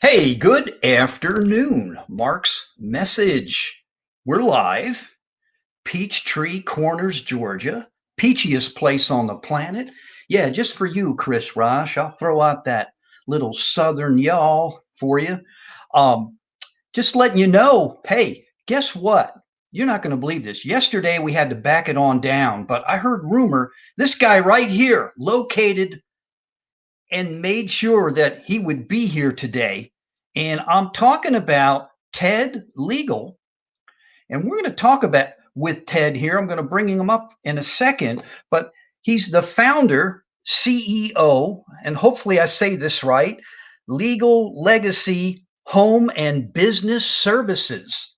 Hey, good afternoon. Mark's message. We're live, Peachtree Corners, Georgia, peachiest place on the planet. Yeah, just for you, Chris Rosh. I'll throw out that little southern y'all for you. Um, just letting you know, hey, guess what? You're not going to believe this. Yesterday we had to back it on down, but I heard rumor this guy right here, located and made sure that he would be here today. And I'm talking about Ted Legal. And we're going to talk about with Ted here. I'm going to bring him up in a second, but he's the founder, CEO, and hopefully I say this right, Legal Legacy Home and Business Services.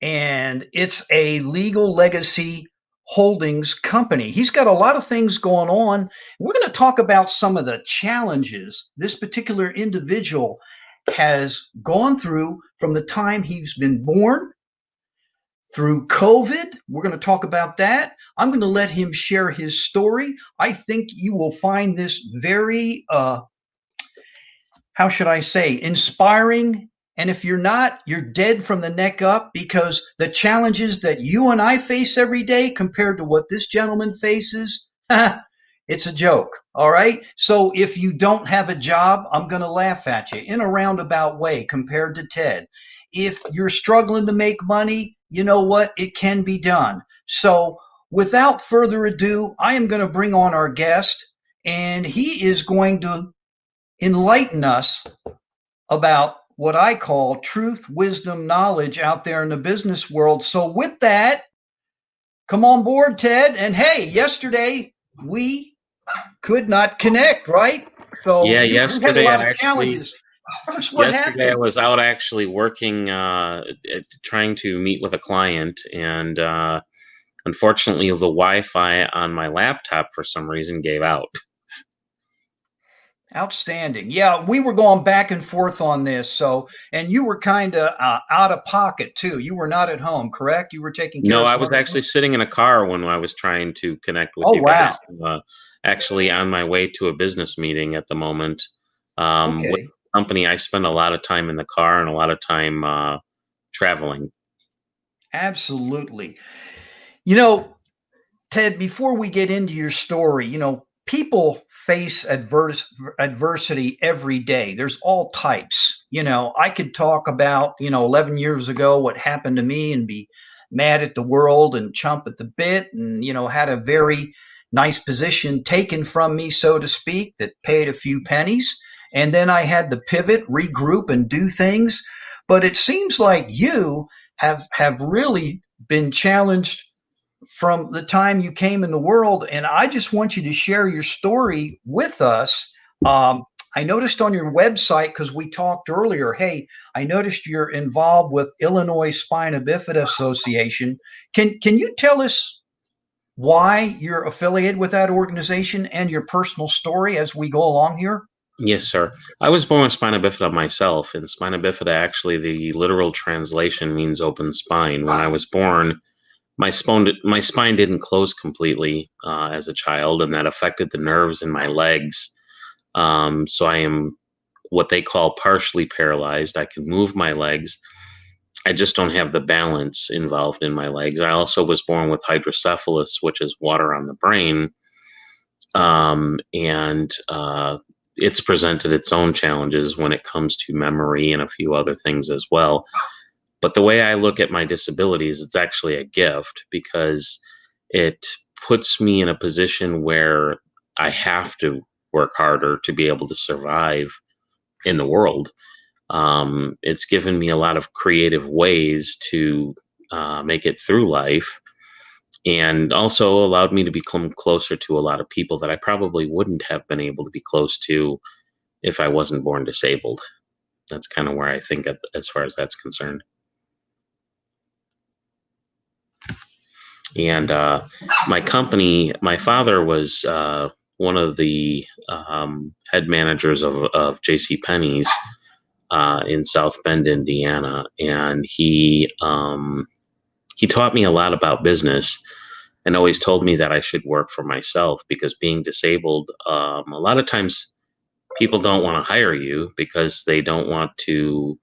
And it's a legal legacy holdings company. He's got a lot of things going on. We're going to talk about some of the challenges this particular individual has gone through from the time he's been born through COVID. We're going to talk about that. I'm going to let him share his story. I think you will find this very how should I say, inspiring. And if you're not, you're dead from the neck up, because the challenges that you and I face every day compared to what this gentleman faces, it's a joke. All right. So if you don't have a job, I'm going to laugh at you in a roundabout way compared to Ted. If you're struggling to make money, you know what? It can be done. So without further ado, I am going to bring on our guest, and he is going to enlighten us about what I call truth, wisdom, knowledge out there in the business world. So, with that, come on board, Ted. And hey, yesterday we could not connect, right? So, Yeah, you had a yesterday lot I of actually challenges. First, what yesterday I happened? was out actually working trying to meet with a client and unfortunately the Wi-Fi on my laptop for some reason gave out. Outstanding. Yeah, we were going back and forth on this. So, and you were kind of out of pocket too. You were not at home, correct? You were taking care No, of I some was other actually things. sitting in a car when I was trying to connect with Oh, you wow. guys. Actually on my way to a business meeting at the moment. With Okay. the company, I spend a lot of time in the car and a lot of time traveling. Absolutely. You know, Ted, before we get into your story, people face adversity every day. There's all types. I could talk about, 11 years ago what happened to me and be mad at the world and chump at the bit, and, had a very nice position taken from me, so to speak, that paid a few pennies. And then I had to pivot, regroup, and do things. But it seems like you have really been challenged from the time you came in the world. And I just want you to share your story with us. I noticed on your website, because we talked earlier, hey, I noticed you're involved with Illinois Spina Bifida Association. Can you tell us why you're affiliated with that organization and your personal story as we go along here? Yes, sir. I was born with spina bifida myself, and spina bifida actually, the literal translation means open spine. When I was born, my spine didn't close completely as a child, and that affected the nerves in my legs. So I am what they call partially paralyzed. I can move my legs. I just don't have the balance involved in my legs. I also was born with hydrocephalus, which is water on the brain, and it's presented its own challenges when it comes to memory and a few other things as well. But the way I look at my disabilities, it's actually a gift because it puts me in a position where I have to work harder to be able to survive in the world. It's given me a lot of creative ways to make it through life and also allowed me to become closer to a lot of people that I probably wouldn't have been able to be close to if I wasn't born disabled. That's kind of where I think as far as that's concerned. And my company, my father was one of the head managers of J.C. Penney's in South Bend, Indiana, and he taught me a lot about business and always told me that I should work for myself because being disabled, a lot of times people don't want to hire you because they don't want to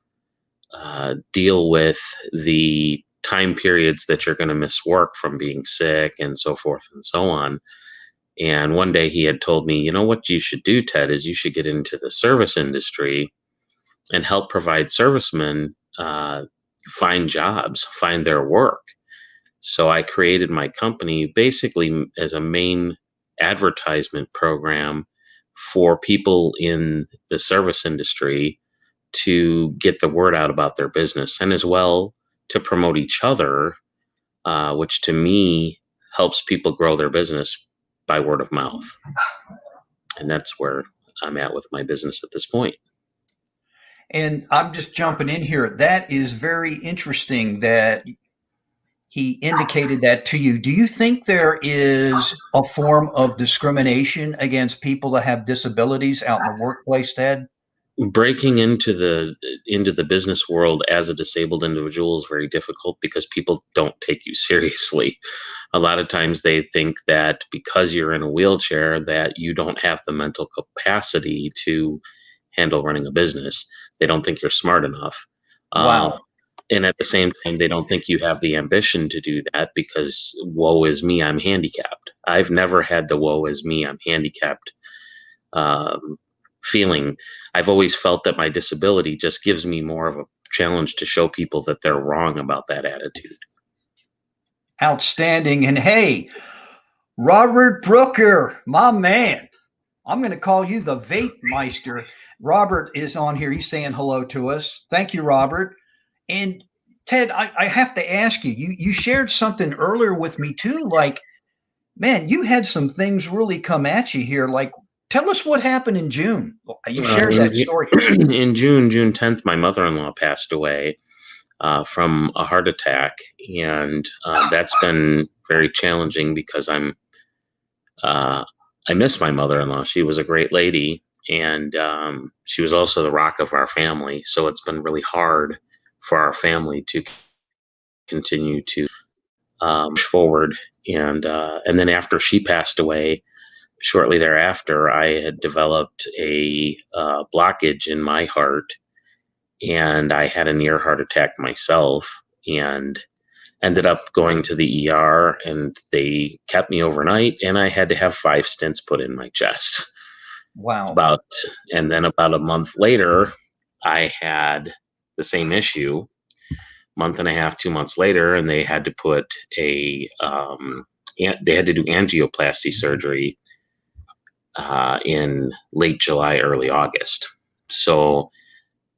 deal with the time periods that you're going to miss work from being sick and so forth and so on. And one day he had told me, you know what you should do, Ted, is you should get into the service industry and help provide servicemen find jobs, find their work. So I created my company basically as a main advertisement program for people in the service industry to get the word out about their business, and as well to promote each other, which to me helps people grow their business by word of mouth. And that's where I'm at with my business at this point. And I'm just jumping in here. That is very interesting that he indicated that to you. Do you think there is a form of discrimination against people that have disabilities out in the workplace, Ted? Breaking into the business world as a disabled individual is very difficult because people don't take you seriously. A lot of times they think that because you're in a wheelchair that you don't have the mental capacity to handle running a business. They don't think you're smart enough. Wow. And at the same time, they don't think you have the ambition to do that because woe is me, I'm handicapped. I've never had the woe is me, I'm handicapped feeling. I've always felt that my disability just gives me more of a challenge to show people that they're wrong about that attitude. Outstanding. And hey, Robert Brooker, my man, I'm going to call you the Vape Meister. Robert is on here. He's saying hello to us. Thank you, Robert. And Ted, I have to ask you, you shared something earlier with me too. Like, man, you had some things really come at you here. Like, tell us what happened in June. You shared that story. In June 10th, my mother-in-law passed away from a heart attack. And that's been very challenging because I miss my mother-in-law. She was a great lady, and she was also the rock of our family. So it's been really hard for our family to continue to push forward. And then after she passed away, shortly thereafter, I had developed a blockage in my heart, and I had a near heart attack myself, and ended up going to the ER, and they kept me overnight, and I had to have 5 stents put in my chest. Wow. And then about a month later, I had the same issue. Month and a half, 2 months later, and they had to put they had to do angioplasty surgery in late July, early August. So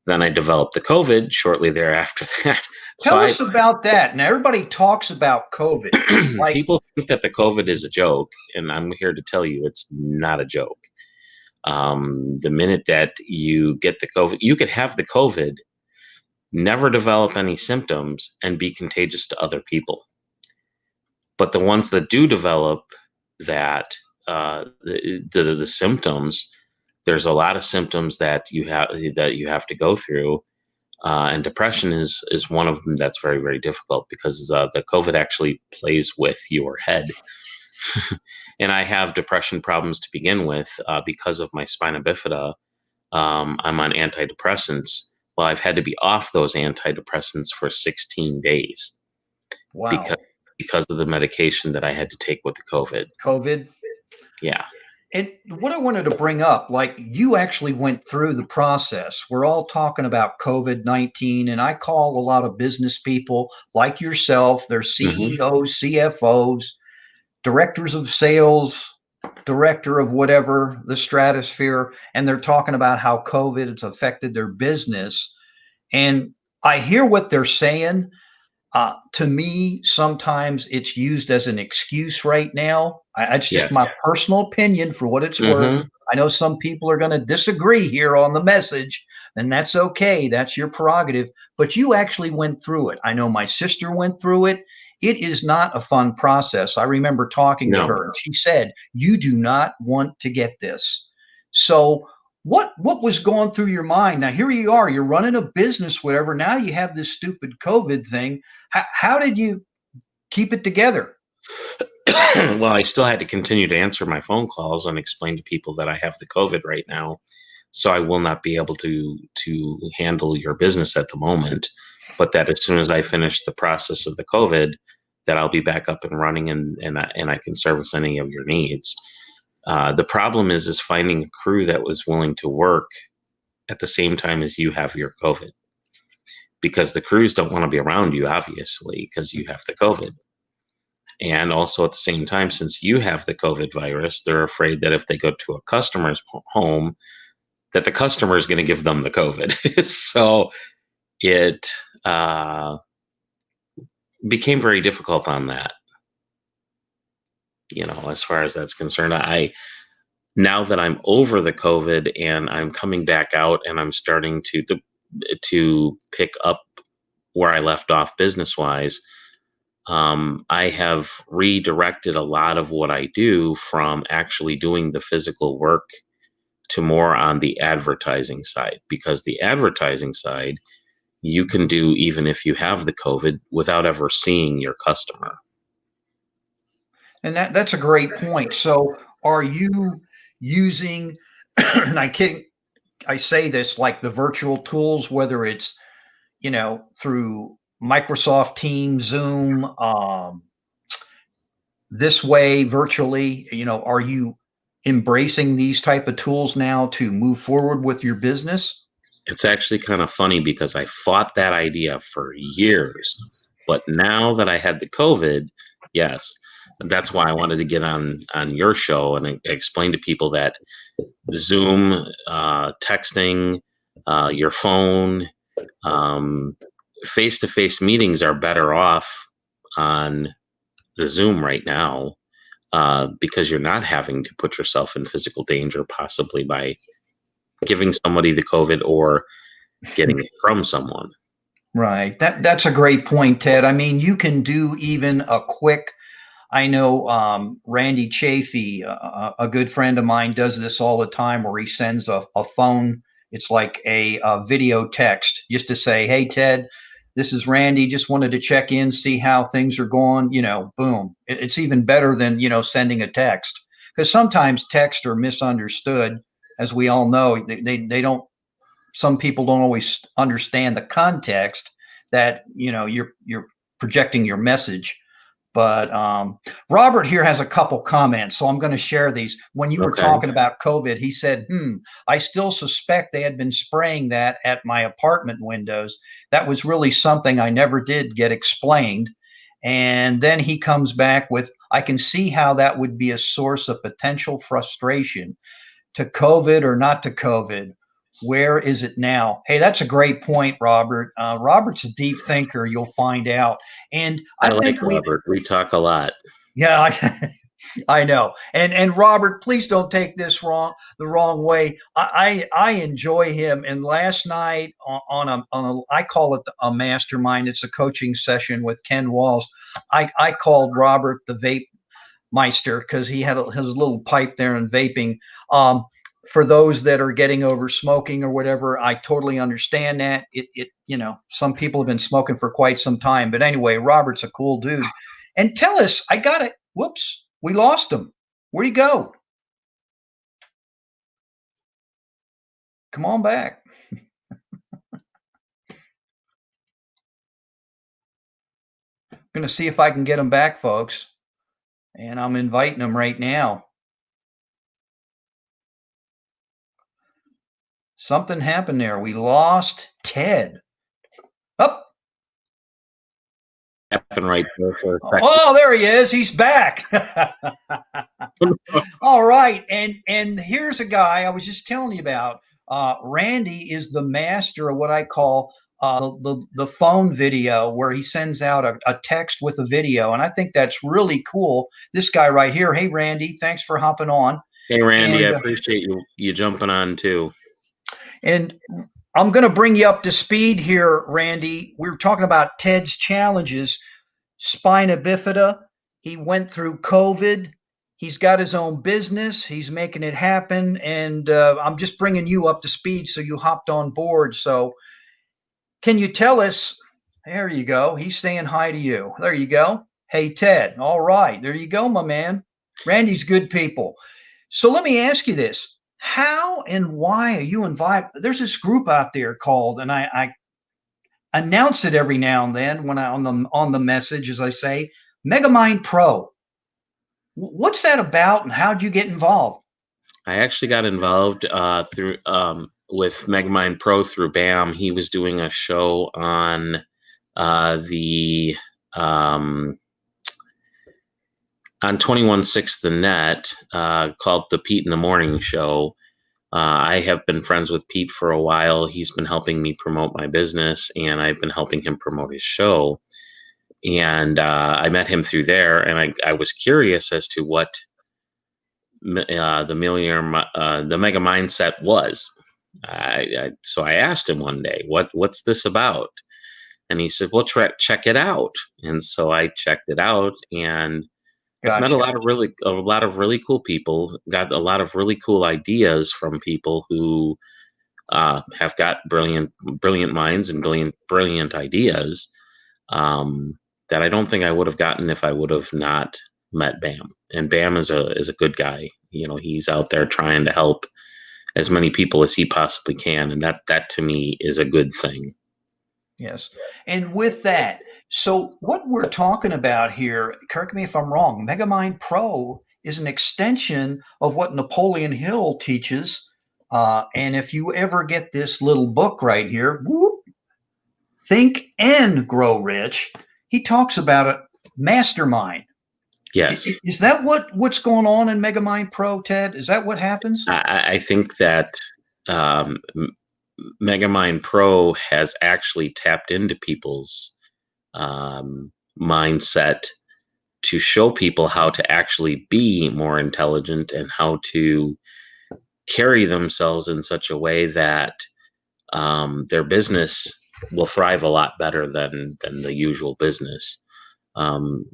then I developed the COVID shortly thereafter that. Tell us about that. Now, everybody talks about COVID. Like, people think that the COVID is a joke, and I'm here to tell you it's not a joke. The minute that you get the COVID, you could have the COVID, never develop any symptoms, and be contagious to other people. But the ones that do develop that, the symptoms, there's a lot of symptoms that you have to go through, and depression is one of them that's very, very difficult because the COVID actually plays with your head. And I have depression problems to begin with because of my spina bifida. I'm on antidepressants. Well, I've had to be off those antidepressants for 16 days. Wow. Because of the medication that I had to take with the COVID. COVID? Yeah. And what I wanted to bring up, like, you actually went through the process. We're all talking about COVID-19, and I call a lot of business people like yourself, they're CEOs, CFOs, directors of sales, director of whatever, the stratosphere, and they're talking about how COVID has affected their business. And I hear what they're saying. To me, sometimes it's used as an excuse right now. It's just my personal opinion for what it's worth. I know some people are going to disagree here on the message, and that's okay. That's your prerogative. But you actually went through it. I know my sister went through it. It is not a fun process. I remember talking to her, and she said, "You do not want to get this." So what was going through your mind? Now, here you are, you're running a business, whatever. Now you have this stupid COVID thing. How did you keep it together? Well, I still had to continue to answer my phone calls and explain to people that I have the COVID right now. so I will not be able to handle your business at the moment. But that as soon as I finish the process of the COVID, that I'll be back up and running, and I can service any of your needs. The problem is finding a crew that was willing to work at the same time as you have your COVID, because the crews don't want to be around you, obviously, because you have the COVID. And also at the same time, since you have the COVID virus, they're afraid that if they go to a customer's home, that the customer is going to give them the COVID. So it became very difficult on that, as far as that's concerned. Now that I'm over the COVID and I'm coming back out and I'm starting to pick up where I left off business wise, I have redirected a lot of what I do from actually doing the physical work to more on the advertising side, because the advertising side you can do even if you have the COVID without ever seeing your customer. And that's a great point. So are you using, and I say this, like the virtual tools, whether it's, through Microsoft Teams, Zoom, this way virtually, are you embracing these type of tools now to move forward with your business? It's actually kind of funny because I fought that idea for years, but now that I had the COVID, yes, that's why I wanted to get on your show and explain to people that Zoom, texting, your phone, face-to-face meetings are better off on the Zoom right now, because you're not having to put yourself in physical danger, possibly by giving somebody the COVID or getting it from someone. Right. That's a great point, Ted. I mean, you can do even a quick. I know Randy Chafee, a good friend of mine, does this all the time, where he sends a phone. It's like a video text, just to say, "Hey, Ted, this is Randy. Just wanted to check in, see how things are going." Boom. It's even better than sending a text, because sometimes texts are misunderstood, as we all know. They don't. Some people don't always understand the context that you're projecting your message. But Robert here has a couple comments, so I'm going to share these. When you were Okay. talking about COVID, he said, I still suspect they had been spraying that at my apartment windows. That was really something I never did get explained. And then he comes back with, I can see how that would be a source of potential frustration. To COVID or not to COVID, where is it now? Hey, that's a great point, Robert. Robert's a deep thinker, you'll find out. And I I like think Robert. We talk a lot. yeah, I know. And Robert, please don't take this the wrong way. I enjoy him. And last night on a I call it a mastermind. It's a coaching session with Ken Walls. I called Robert the vape Meister, because he had his little pipe there and vaping. For those that are getting over smoking or whatever, I totally understand that. Some people have been smoking for quite some time. But anyway, Robert's a cool dude. And tell us, I got it. Whoops, we lost him. Where'd he go? Come on back. I'm going to see if I can get him back, folks. And I'm inviting him right now. Something happened there. We lost Ted. Up. Happened right there for a second. Oh, there he is. He's back. All right. And here's a guy I was just telling you about. Randy is the master of what I call the phone video, where he sends out a text with a video. And I think that's really cool. This guy right here. Hey, Randy, thanks for hopping on. Hey, Randy, I appreciate you jumping on too. And I'm going to bring you up to speed here, Randy. We were talking about Ted's challenges. Spina bifida. He went through COVID. He's got his own business. He's making it happen. And I'm just bringing you up to speed, so you hopped on board. So can you tell us? There you go. He's saying hi to you. There you go. Hey, Ted. All right. There you go, my man. Randy's good people. So let me ask you this. how and why are you invited? There's this group out there called, and I announce it every now and then when I on the message, as I say, Megamind Pro. What's that about, and how did you get involved? I actually got involved through with Megamind Pro through BAM. He was doing a show on the on 21/6 The Net called the Pete in the Morning Show. I have been friends with Pete for a while. He's been helping me promote my business, and I've been helping him promote his show. And I met him through there, and I was curious as to what the Mega Mindset was. So I asked him one day, what's this about? And he said, well, check it out. And so I checked it out, and I've met Gotcha. a lot of really cool people, got a lot of really cool ideas from people who have got brilliant minds and brilliant ideas that I don't think I would have gotten if I would have not met Bam. And Bam is a good guy. You know, he's out there trying to help as many people as he possibly can, and that to me is a good thing. Yes. And with that, so what we're talking about here, correct me if I'm wrong, Megamind Pro is an extension of what Napoleon Hill teaches. And if you ever get this little book right here, whoop, Think and Grow Rich, he talks about a mastermind. Yes, Is that what's going on in Megamind Pro, Ted? Is that what happens? I think that um, Megamind Pro has actually tapped into people's mindset to show people how to actually be more intelligent and how to carry themselves in such a way that their business will thrive a lot better than the usual business. Um,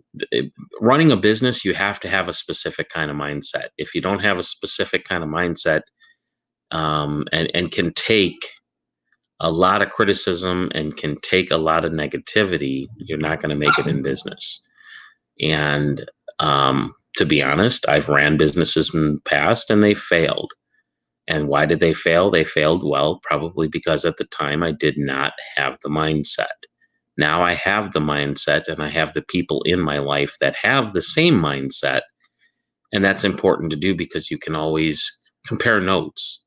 Running a business, you have to have a specific kind of mindset. If you don't have a specific kind of mindset, and can take a lot of criticism and can take a lot of negativity, you're not going to make it in business. And to be honest, I've ran businesses in the past and they failed. And why did they fail? They failed, well, probably because at the time I did not have the mindset. Now I have the mindset, and I have the people in my life that have the same mindset. And that's important to do because you can always compare notes.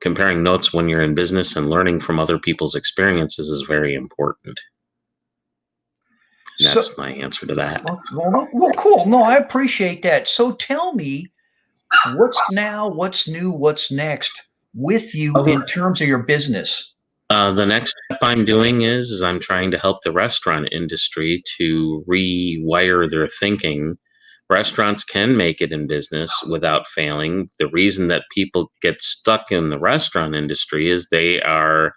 Comparing notes when you're in business and learning from other people's experiences is very important. And that's my answer to that. Well, cool. No, I appreciate that. So tell me, what's now, what's new, what's next with you in terms of your business? The next step I'm doing is I'm trying to help the restaurant industry to rewire their thinking. Restaurants can make it in business without failing. The reason that people get stuck in the restaurant industry is they are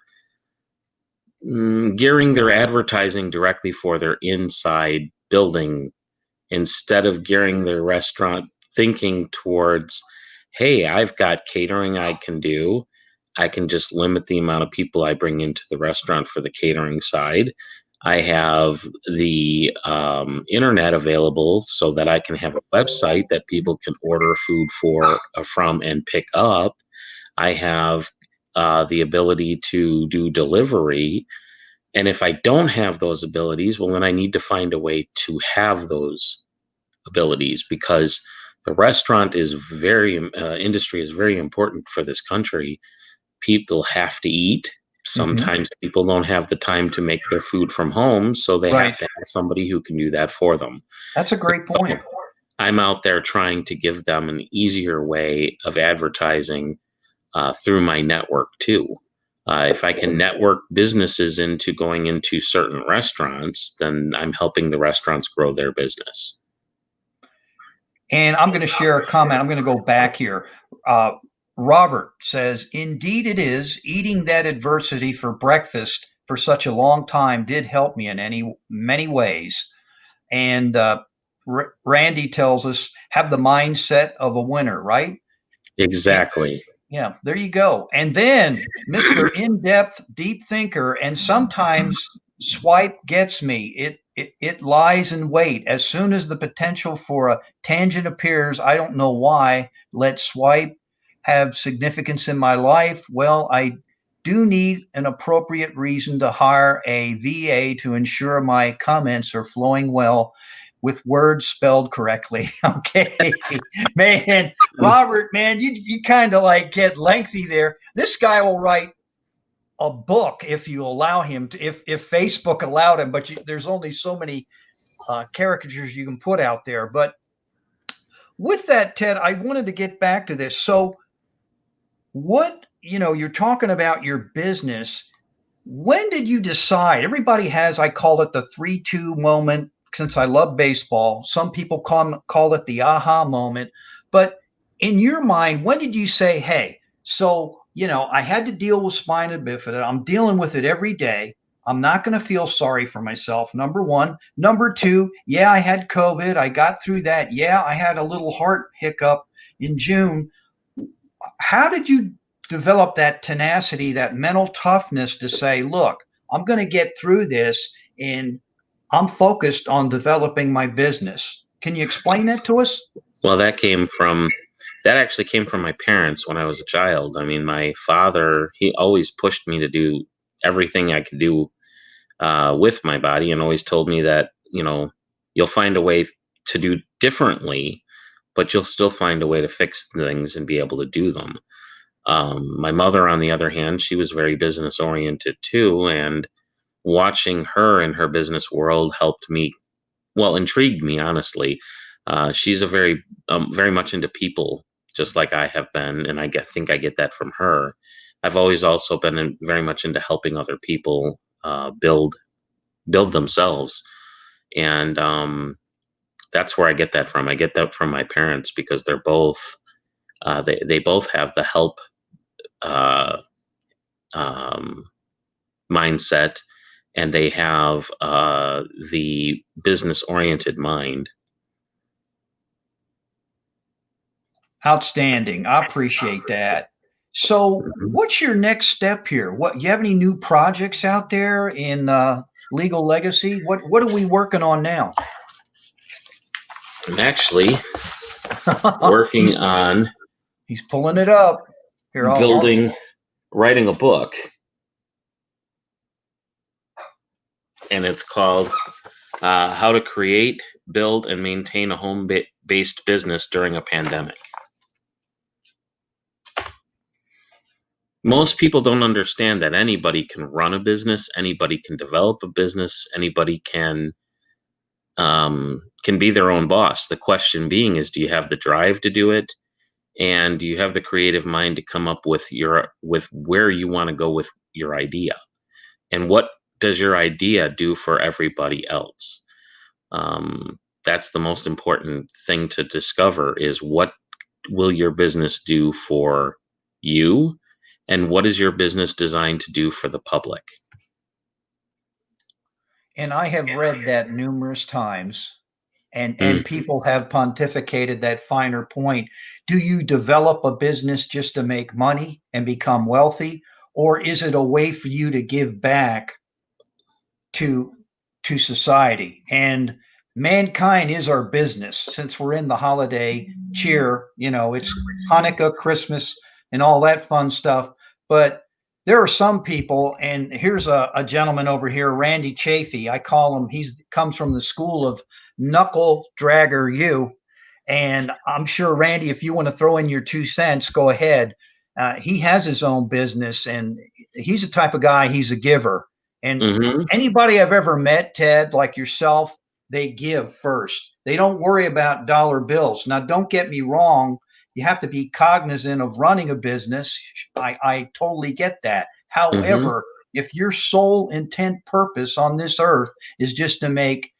gearing their advertising directly for their inside building instead of gearing their restaurant thinking towards, hey, I've got catering I can do. I can just limit the amount of people I bring into the restaurant for the catering side. I have the internet available so that I can have a website that people can order food from and pick up. I have the ability to do delivery. And if I don't have those abilities, well, then I need to find a way to have those abilities, because the restaurant is industry is very important for this country. People have to eat. Sometimes people don't have the time to make their food from home, so they have to have somebody who can do that for them. That's a great point. I'm out there trying to give them an easier way of advertising through my network too. If I can network businesses into going into certain restaurants, then I'm helping the restaurants grow their business. And I'm going to share a comment. I'm going to go back here. Robert says, indeed it is. Eating that adversity for breakfast for such a long time did help me in many ways. And Randy tells us, have the mindset of a winner, right? Exactly. Yeah, there you go. And then Mr. In-depth deep thinker, and sometimes swipe gets me. It lies in wait. As soon as the potential for a tangent appears, I don't know why, let swipe have significance in my life? Well, I do need an appropriate reason to hire a VA to ensure my comments are flowing well with words spelled correctly. Okay. Man, Robert, man, you kind of like get lengthy there. This guy will write a book if you allow him to, if Facebook allowed him, but there's only so many caricatures you can put out there. But with that, Ted, I wanted to get back to this. So, what, you're talking about your business. When did you decide? Everybody has, I call it the 3-2 moment, since I love baseball. Some people call it the aha moment. But in your mind, when did you say, hey, so, I had to deal with spina bifida. I'm dealing with it every day. I'm not going to feel sorry for myself. Number one. Number two, yeah, I had COVID. I got through that. Yeah, I had a little heart hiccup in June. How did you develop that tenacity, that mental toughness to say, look, I'm going to get through this and I'm focused on developing my business? Can you explain that to us? Well, that actually came from my parents when I was a child. I mean, my father, he always pushed me to do everything I could do with my body, and always told me that, you'll find a way to do differently, but you'll still find a way to fix things and be able to do them. My mother, on the other hand, she was very business oriented too, and watching her in her business world intrigued me, honestly. She's very much into people, just like I have been, and think I get that from her. I've always also been very much into helping other people build themselves, and that's where I get that from. I get that from my parents, because they're both they both have the help uh, um, mindset, and they have the business oriented mind. Outstanding. I appreciate that. So, Mhm. what's your next step here? What, you have any new projects out there in Legal Legacy? What are we working on now? I'm actually working he's on he's pulling it up here. writing a book, and it's called How to Create, Build, and Maintain a Home-Based Business During a Pandemic. Most people don't understand that anybody can run a business, anybody can develop a business, anybody can be their own boss. The question being is, do you have the drive to do it, and do you have the creative mind to come up with where you want to go with your idea, and what does your idea do for everybody else? That's the most important thing to discover, is what will your business do for you, and what is your business designed to do for the public? And I have read that numerous times, and Mm. people have pontificated that finer point. Do you develop a business just to make money and become wealthy, or is it a way for you to give back to society? And mankind is our business. Since we're in the holiday cheer, it's Hanukkah, Christmas, and all that fun stuff. But there are some people, and here's a gentleman over here, Randy Chafee. I call him, he's comes from the school of knuckle dragger you. And I'm sure, Randy, if you want to throw in your 2 cents, go ahead. He has his own business, and he's the type of guy, he's a giver. And Hmm. anybody I've ever met, Ted, like yourself, they give first. They don't worry about dollar bills. Now, don't get me wrong. You have to be cognizant of running a business. I totally get that. Hmm. However, if your sole intent purpose on this earth is just to make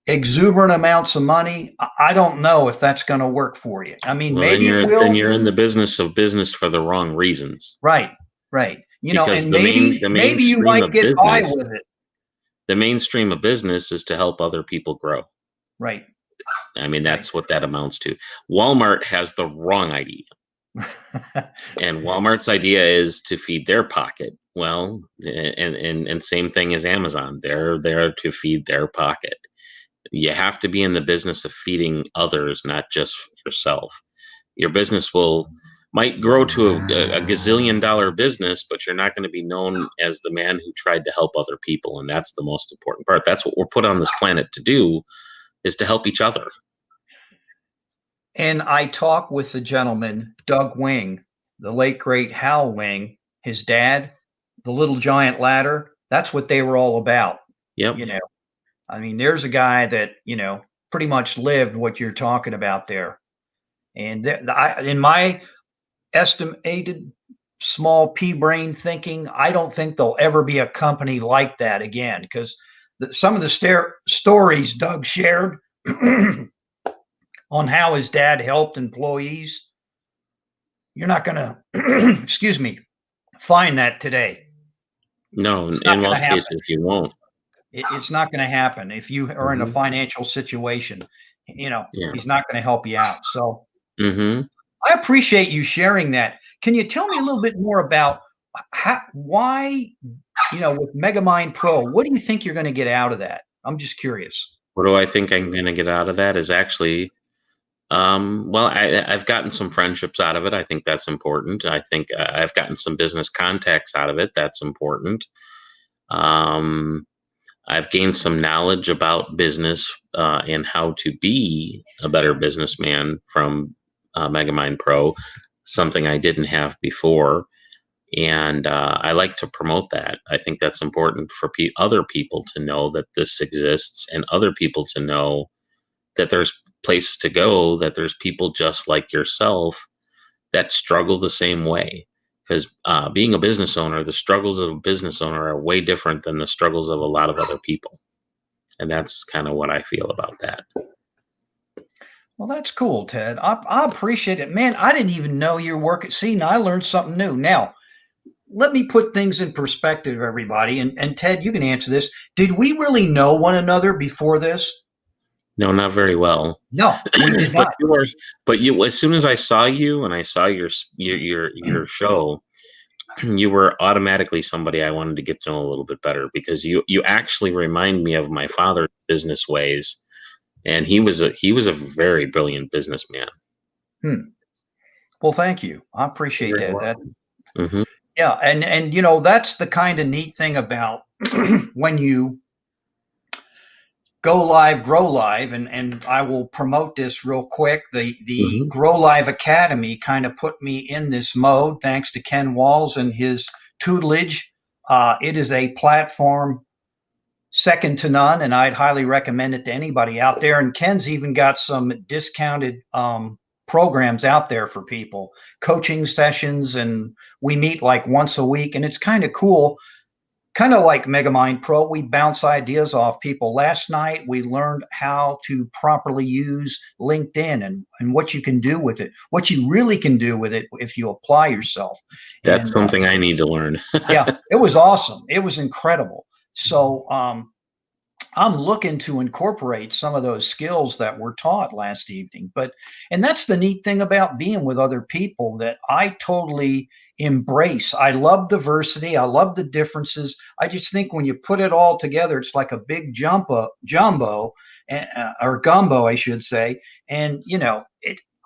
exuberant amounts of money, I don't know if that's going to work for you. I mean, Well, maybe it then will. you're in the business of business for the wrong reasons. Right, right. Because And maybe you might get by with it. the mainstream of business is to help other people grow. Right, I mean, right. that's what that amounts to. Walmart has the wrong idea. And Walmart's idea is to feed their pocket. Well, and same thing as Amazon. They're there to feed their pocket. You have to be in the business of feeding others, not just yourself. Your business will might grow to a gazillion-dollar business, but you're not going to be known as the man who tried to help other people, and that's the most important part. That's what we're put on this planet to do, is to help each other. And I talked with the gentleman, Doug Wing, the late great Hal Wing, his dad, the Little Giant Ladder. That's what they were all about. Yep. You know, I mean, there's a guy that, pretty much lived what you're talking about there. And in my estimated small pea brain thinking, I don't think there'll ever be a company like that again, because some of the stories Doug shared on how his dad helped employees, you're not going to, excuse me, find that today. No, in most cases you won't. It's not going to happen if you are in a financial situation. He's not going to help you out. So I appreciate you sharing that. Can you tell me a little bit more about why, with Megamind Pro, what do you think you're going to get out of that? I'm just curious. What do I think I'm going to get out of that is actually, I've gotten some friendships out of it. I think that's important. I think I've gotten some business contacts out of it. That's important. I've gained some knowledge about business and how to be a better businessman from Megamind Pro, something I didn't have before. And I like to promote that. I think that's important for other people to know that this exists, and other people to know that there's places to go, that there's people just like yourself that struggle the same way. Because being a business owner, the struggles of a business owner are way different than the struggles of a lot of other people. And that's kind of what I feel about that. Well, that's cool, Ted. I appreciate it. Man, I didn't even know your work at sea. Now I learned something new. Now, let me put things in perspective, everybody. And Ted, you can answer this. Did we really know one another before this? No, not very well. No, we did not. But you, as soon as I saw you and I saw your show, you were automatically somebody I wanted to get to know a little bit better, because you actually remind me of my father's business ways, and he was a very brilliant businessman. Well, thank you. I appreciate that. Mm-hmm. Yeah, and that's the kind of neat thing about when you go live, grow live, and I will promote this real quick. The Grow Live Academy kind of put me in this mode, thanks to Ken Walls and his tutelage. It is a platform second to none, and I'd highly recommend it to anybody out there. And Ken's even got some discounted programs out there for people, coaching sessions, and we meet like once a week, and it's kind of cool. Kind of like Megamind Pro, we bounce ideas off people. Last night, we learned how to properly use LinkedIn and what you can do with it, what you really can do with it if you apply yourself. That's something I need to learn. Yeah, it was awesome. It was incredible. So I'm looking to incorporate some of those skills that were taught last evening. And that's the neat thing about being with other people that I totally embrace. I love diversity. I love the differences. I just think when you put it all together, it's like a big jumbo, or gumbo, I should say. And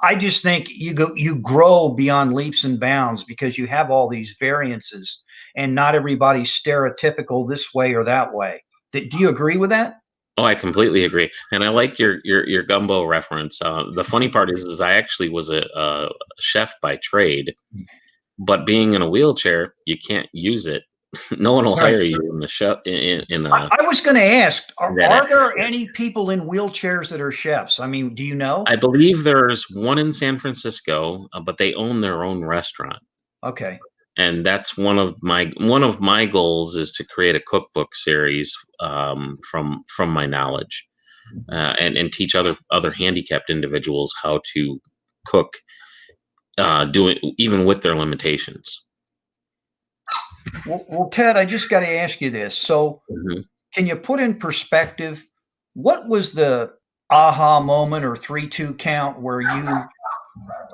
I just think you grow beyond leaps and bounds because you have all these variances, and not everybody's stereotypical this way or that way. Do you agree with that? Oh, I completely agree, and I like your gumbo reference. The funny part is I actually was a chef by trade, but being in a wheelchair, you can't use it. No one will hire you in the chef. I was going to ask: Are there any people in wheelchairs that are chefs? I mean, do you know? I believe there's one in San Francisco, but they own their own restaurant. Okay. And that's one of my goals, is to create a cookbook series from my knowledge, and teach other handicapped individuals how to cook, doing even with their limitations. Well, Ted, I just got to ask you this. So, can you put in perspective, what was the aha moment or 3-2 count where you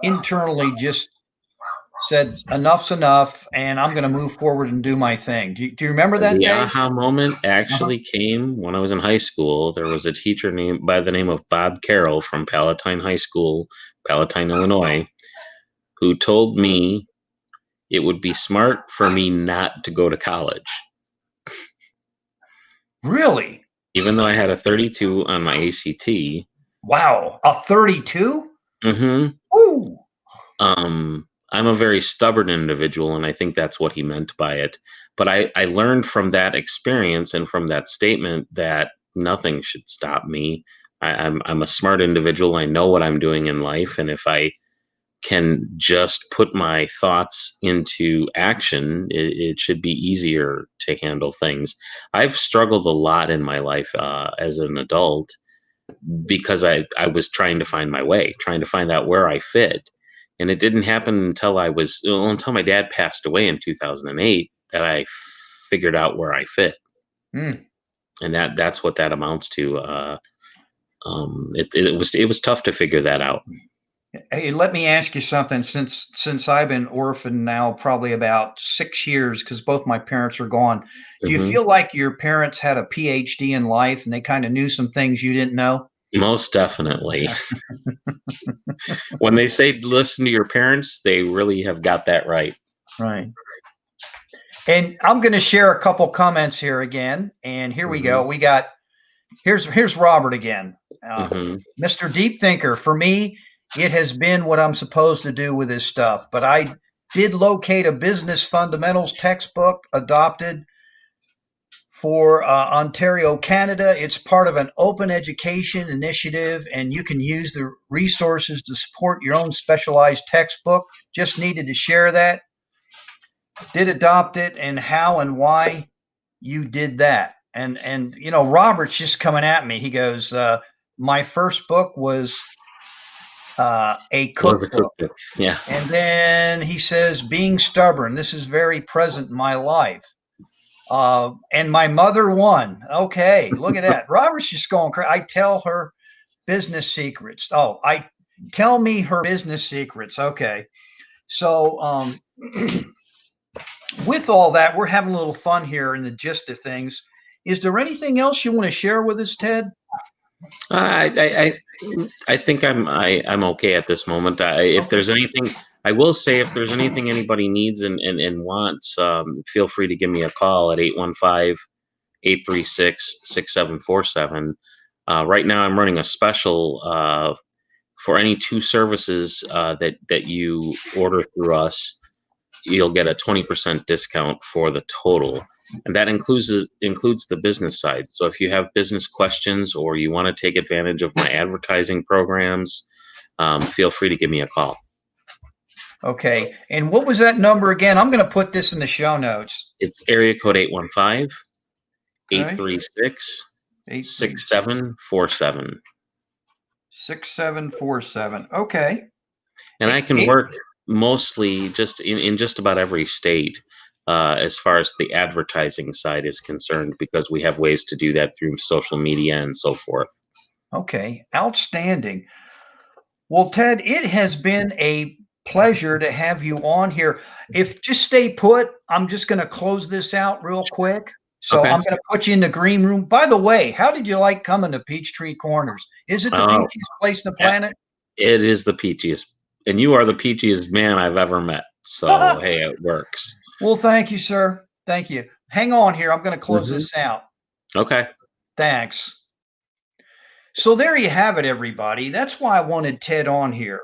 internally just said enough's enough and I'm going to move forward and do my thing? Do you remember that day? The aha moment actually came when I was in high school. There was a teacher by the name of Bob Carroll from Palatine High School, Palatine, Illinois, who told me it would be smart for me not to go to college. Really? Even though I had a 32 on my ACT. Wow. A 32? Mm-hmm. Ooh. I'm a very stubborn individual, and I think that's what he meant by it. But I learned from that experience and from that statement that nothing should stop me. I'm a smart individual. I know what I'm doing in life, and if I can just put my thoughts into action, it should be easier to handle things. I've struggled a lot in my life as an adult because I was trying to find my way, trying to find out where I fit. And it didn't happen until my dad passed away in 2008 that I figured out where I fit. Mm. And that's what that amounts to. It was tough to figure that out. Hey, let me ask you something. Since I've been orphaned now probably about 6 years because both my parents are gone, do you Hmm. feel like your parents had a PhD in life and they kind of knew some things you didn't know? Most definitely. When they say listen to your parents, they really have got that right. Right. And I'm going to share a couple comments here again. And here we go. Hmm. Here's Robert again. Hmm. Mr. Deep Thinker, for me, it has been what I'm supposed to do with this stuff. But I did locate a business fundamentals textbook adopted for Ontario, Canada. It's part of an open education initiative, and you can use the resources to support your own specialized textbook. Just needed to share that. Did adopt it, and how and why you did that. And Robert's just coming at me. He goes, my first book was a Was a cookbook. cookbook. Yeah. And then he says, being stubborn. This is very present in my life. And my mother won. Okay, look at that. Robert's just going crazy. I tell her business secrets. Oh, I tell me her business secrets. Okay. So with all that, we're having a little fun here in the gist of things. Is there anything else you want to share with us, Ted? I think I'm okay at this moment. If Okay. there's anything, I will say if there's anything anybody needs and wants, feel free to give me a call at 815-836-6747. Right now, I'm running a special for any two services that you order through us. You'll get a 20% discount for the total. And that includes the business side. So if you have business questions or you want to take advantage of my advertising programs, feel free to give me a call. Okay. And what was that number again? I'm going to put this in the show notes. It's area code 815 Okay. 836 836 6747. 6747. Okay. And I can work mostly just in just about every state as far as the advertising side is concerned, because we have ways to do that through social media and so forth. Okay. Outstanding. Well, Ted, it has been a pleasure to have you on here. If just stay put, I'm just going to close this out real quick. So Okay. I'm going to put you in the green room. By the way, how did you like coming to Peachtree Corners? Is it the Oh, peachiest place on the planet? it is the peachiest, and you are the peachiest man I've ever met. So hey, it works. Well, thank you, sir. Thank you. Hang on here. I'm going to close this out. Okay. Thanks. So there you have it, everybody. That's why I wanted Ted on here.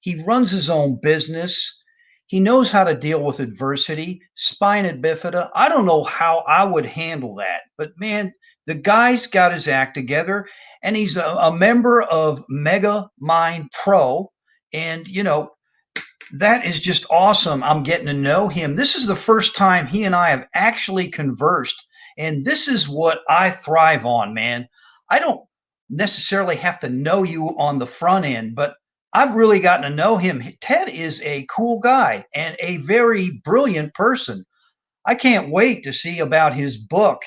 He runs his own business. He knows how to deal with adversity, spina bifida. I don't know how I would handle that, but man, the guy's got his act together, and he's a member of Mega Mind Pro, and that is just awesome. I'm getting to know him. This is the first time he and I have actually conversed, and this is what I thrive on, man. I don't necessarily have to know you on the front end, but I've really gotten to know him. Ted is a cool guy and a very brilliant person. I can't wait to see about his book,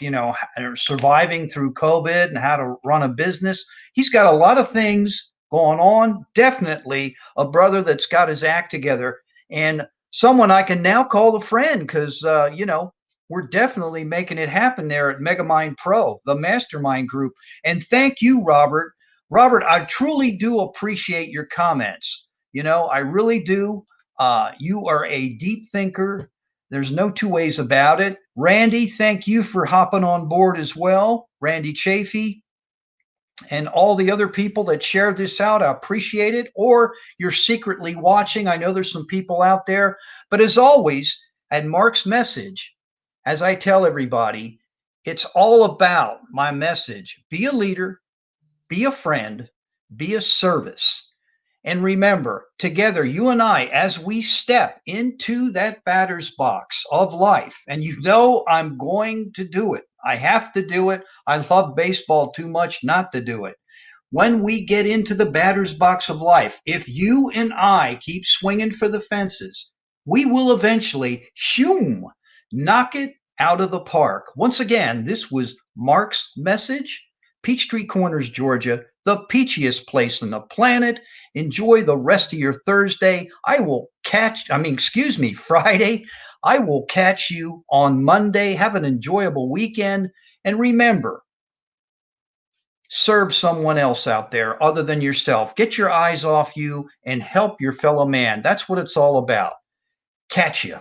surviving through COVID and how to run a business. He's got a lot of things going on. Definitely a brother that's got his act together and someone I can now call a friend because, we're definitely making it happen there at Megamind Pro, the mastermind group. And thank you, Robert. Robert, I truly do appreciate your comments. I really do. You are a deep thinker. There's no two ways about it. Randy, thank you for hopping on board as well. Randy Chafee, and all the other people that share this out, I appreciate it. Or you're secretly watching. I know there's some people out there. But as always, at Mark's Message, as I tell everybody, it's all about my message. Be a leader, be a friend, be a service. And remember, together, you and I, as we step into that batter's box of life, and I'm going to do it. I have to do it. I love baseball too much not to do it. When we get into the batter's box of life, if you and I keep swinging for the fences, we will eventually, knock it out of the park. Once again, this was Mark's Message. Peachtree Corners, Georgia, the peachiest place on the planet. Enjoy the rest of your Thursday. Friday. I will catch you on Monday. Have an enjoyable weekend. And remember, serve someone else out there other than yourself. Get your eyes off you and help your fellow man. That's what it's all about. Catch you.